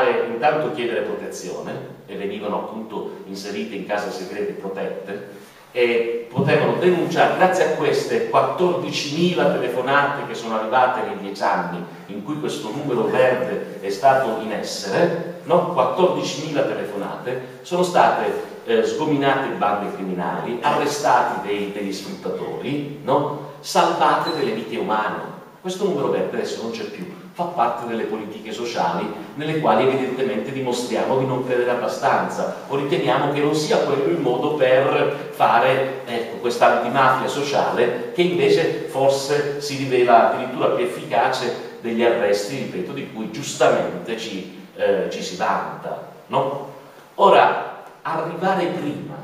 intanto chiedere protezione, e venivano appunto inserite in case segrete protette, e potevano denunciare. Grazie a queste 14.000 telefonate che sono arrivate nei 10 anni in cui questo numero verde è stato in essere, no? 14.000 telefonate, sono state sgominate bande criminali, arrestati degli sfruttatori, no? Salvate delle vite umane. Questo numero verde adesso non c'è più, fa parte delle politiche sociali nelle quali evidentemente dimostriamo di non credere abbastanza, o riteniamo che non sia quello il modo per fare, ecco, questa antimafia sociale, che invece forse si rivela addirittura più efficace degli arresti, ripeto, di cui giustamente ci si vanta, no? Ora, arrivare prima,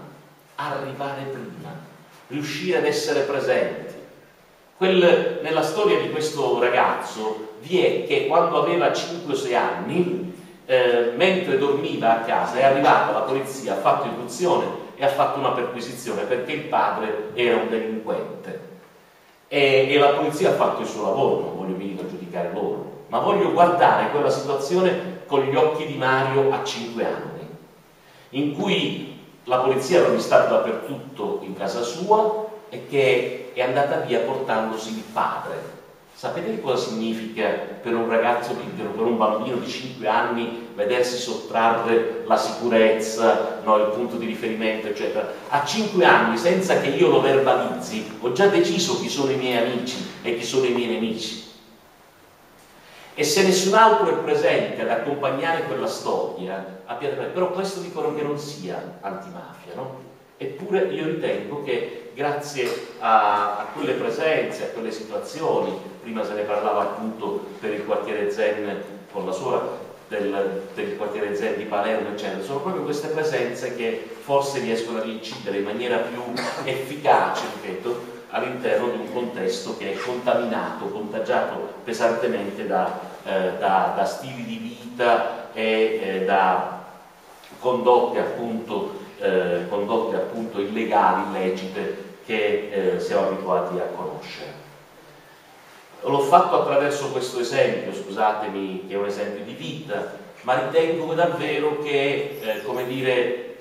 riuscire ad essere presenti. Nella storia di questo ragazzo vi è che quando aveva 5-6 anni, mentre dormiva a casa, è arrivata la polizia, ha fatto irruzione e ha fatto una perquisizione perché il padre era un delinquente. E la polizia ha fatto il suo lavoro, non voglio mica giudicare loro, ma voglio guardare quella situazione con gli occhi di Mario a 5 anni, in cui la polizia l'ha vistato dappertutto in casa sua e che è andata via portandosi il padre. Sapete cosa significa per un ragazzo, per un bambino di 5 anni, vedersi sottrarre la sicurezza, no, il punto di riferimento, eccetera? A 5 anni, senza che io lo verbalizzi, ho già deciso chi sono i miei amici e chi sono i miei nemici. E se nessun altro è presente ad accompagnare quella storia, però questo dicono che non sia antimafia, no? Eppure io ritengo che grazie a quelle presenze, a quelle situazioni, prima se ne parlava appunto per il quartiere Zen con la suora del quartiere Zen di Palermo, eccetera, sono proprio queste presenze che forse riescono ad incidere in maniera più efficace, ripeto, all'interno di un contesto che è contaminato, contagiato pesantemente da stili di vita e da condotte appunto illegali, illecite, che siamo abituati a conoscere. L'ho fatto attraverso questo esempio, scusatemi, che è un esempio di vita, ma ritengo davvero che, come dire,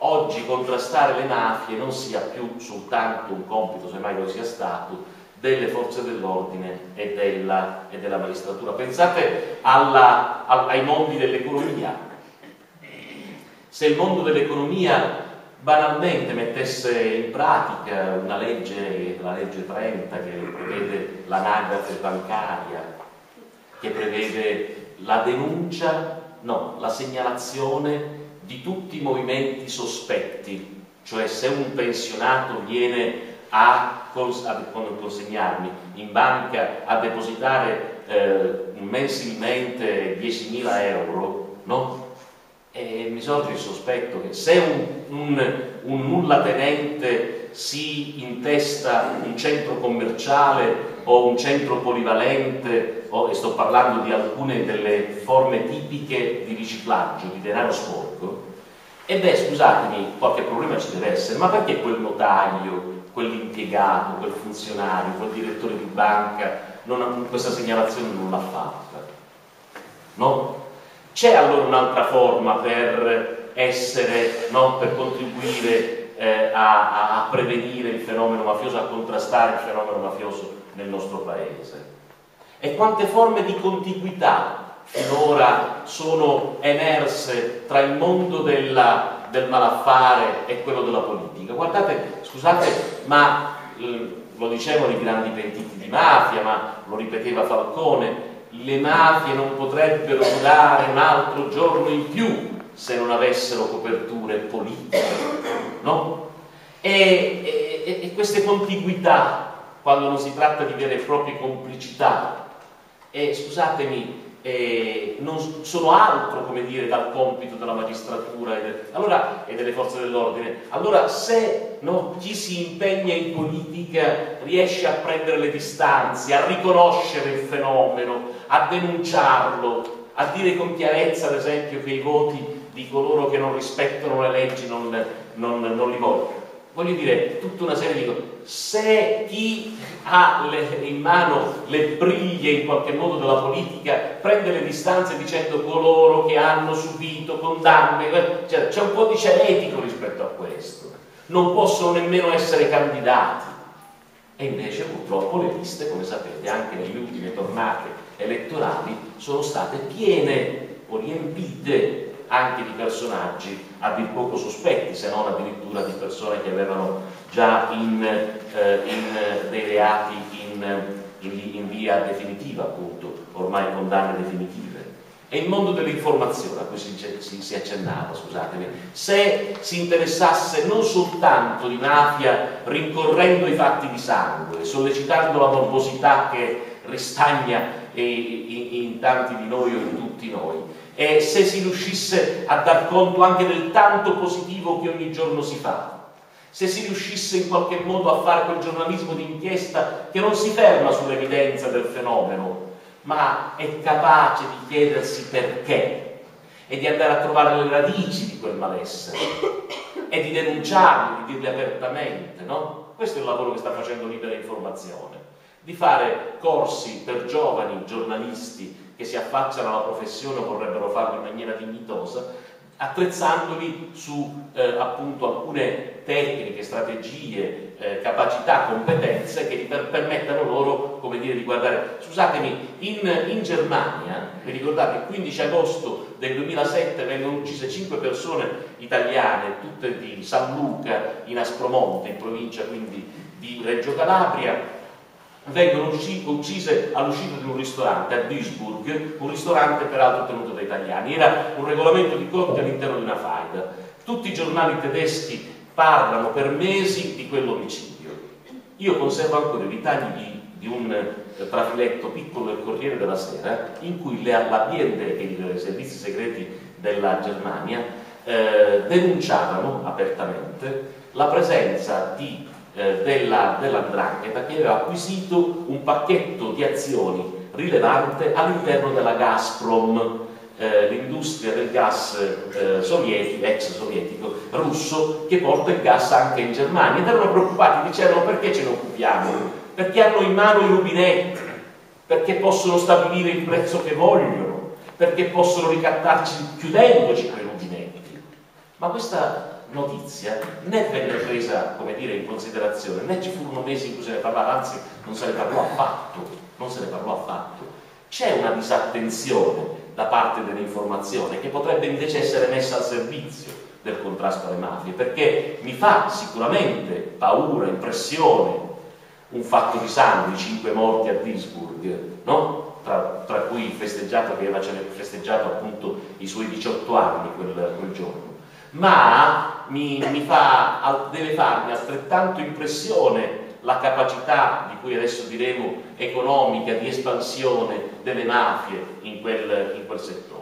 oggi contrastare le mafie non sia più soltanto un compito, semmai lo sia stato, delle forze dell'ordine e della magistratura. Pensate ai mondi dell'economia. Se il mondo dell'economia banalmente mettesse in pratica una legge, la legge 30, che prevede l'anagrafe bancaria, che prevede la denuncia, no, la segnalazione di tutti i movimenti sospetti, cioè se un pensionato viene a consegnarmi in banca a depositare mensilmente 10.000 euro, no? E mi sorge il sospetto che se un nullatenente si intesta un centro commerciale o un centro polivalente, e sto parlando di alcune delle forme tipiche di riciclaggio di denaro sporco, e beh, scusatemi, qualche problema ci deve essere, ma perché quel notaio, quell'impiegato, quel funzionario, quel direttore di banca questa segnalazione non l'ha fatta? No? C'è allora un'altra forma per essere, no, per contribuire a prevenire il fenomeno mafioso, a contrastare il fenomeno mafioso nel nostro paese? E quante forme di contiguità finora sono emerse tra il mondo del malaffare e quello della politica? Guardate, scusate, ma lo dicevano i grandi pentiti di mafia, ma lo ripeteva Falcone: le mafie non potrebbero durare un altro giorno in più se non avessero coperture politiche, no? E queste contiguità, quando non si tratta di vere e proprie complicità, scusatemi, non sono altro, come dire, dal compito della magistratura e delle forze dell'ordine. Allora, se chi si impegna in politica riesce a prendere le distanze, a riconoscere il fenomeno, a denunciarlo, a dire con chiarezza, ad esempio, che i voti di coloro che non rispettano le leggi non li vogliono, voglio dire, tutta una serie di cose. Se chi ha in mano le briglie in qualche modo della politica prende le distanze dicendo coloro che hanno subito condanne, cioè, c'è un codice etico rispetto a questo, non possono nemmeno essere candidati. E invece purtroppo le liste, come sapete, anche nelle ultime tornate elettorali sono state piene o riempite anche di personaggi a dir poco sospetti, se non addirittura di persone che avevano già dei reati in via definitiva, appunto, ormai condanne definitive. E il mondo dell'informazione, a cui si accennava, scusatemi, se si interessasse non soltanto di mafia rincorrendo i fatti di sangue, sollecitando la morbosità che ristagna in tanti di noi o in tutti noi, e se si riuscisse a dar conto anche del tanto positivo che ogni giorno si fa, se si riuscisse in qualche modo a fare quel giornalismo di inchiesta che non si ferma sull'evidenza del fenomeno, ma è capace di chiedersi perché e di andare a trovare le radici di quel malessere e di denunciarli, di dirli apertamente, no? Questo è il lavoro che sta facendo Libera Informazione, di fare corsi per giovani giornalisti che si affacciano alla professione o vorrebbero farlo in maniera dignitosa, attrezzandoli su appunto alcune tecniche, strategie, capacità, competenze che permettano loro, come dire, di guardare. Scusatemi, in Germania, vi ricordate, il 15 agosto del 2007 vengono uccise 5 persone italiane, tutte di San Luca in Aspromonte, in provincia quindi di Reggio Calabria. Vengono uccise all'uscita di un ristorante a Duisburg, un ristorante peraltro tenuto da italiani. Era un regolamento di corte all'interno di una faida. Tutti i giornali tedeschi parlano per mesi di quell'omicidio. Io conservo ancora i ritagli di un trafiletto piccolo del Corriere della Sera in cui la BND, che i servizi segreti della Germania, denunciavano apertamente la presenza dell''ndrangheta che aveva acquisito un pacchetto di azioni rilevante all'interno della Gazprom, l'industria del gas ex sovietico, russo, che porta il gas anche in Germania, ed erano preoccupati, dicevano: perché ce ne occupiamo? Perché hanno in mano i rubinetti, perché possono stabilire il prezzo che vogliono, perché possono ricattarci chiudendoci quei rubinetti. Ma questa notizia né venne presa, come dire, in considerazione, né ci furono mesi in cui se ne parlava, anzi non se ne parlò affatto. C'è una disattenzione da parte dell'informazione che potrebbe invece essere messa al servizio del contrasto alle mafie, perché mi fa sicuramente paura, impressione un fatto di sangue, 5 morti a Duisburg, no? Tra cui il festeggiato che aveva festeggiato appunto i suoi 18 anni quel giorno. Ma deve farmi altrettanto impressione la capacità, di cui adesso diremo, economica, di espansione delle mafie in quel settore.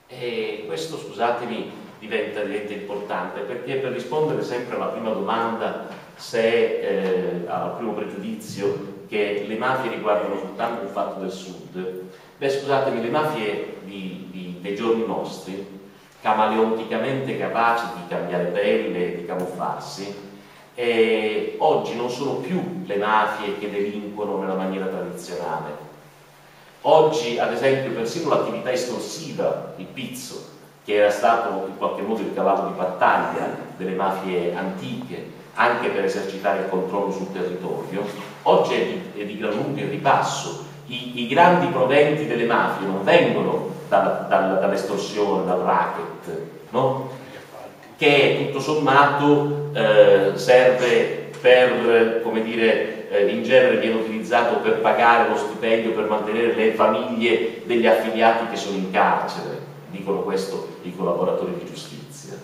E questo, scusatemi, diventa importante, perché per rispondere sempre alla prima domanda, al primo pregiudizio che le mafie riguardano soltanto il fatto del Sud, beh, scusatemi, le mafie dei giorni nostri, camaleonticamente capaci di cambiare pelle e di camuffarsi, oggi non sono più le mafie che delinquono nella maniera tradizionale. Oggi, ad esempio, persino l'attività estorsiva, il pizzo, che era stato in qualche modo il cavallo di battaglia delle mafie antiche, anche per esercitare il controllo sul territorio, oggi è di gran lunga in ribasso. I grandi proventi delle mafie non vengono dall'estorsione, dal racket, no? Che tutto sommato serve per, come dire, in genere viene utilizzato per pagare lo stipendio, per mantenere le famiglie degli affiliati che sono in carcere, dicono questo i collaboratori di giustizia.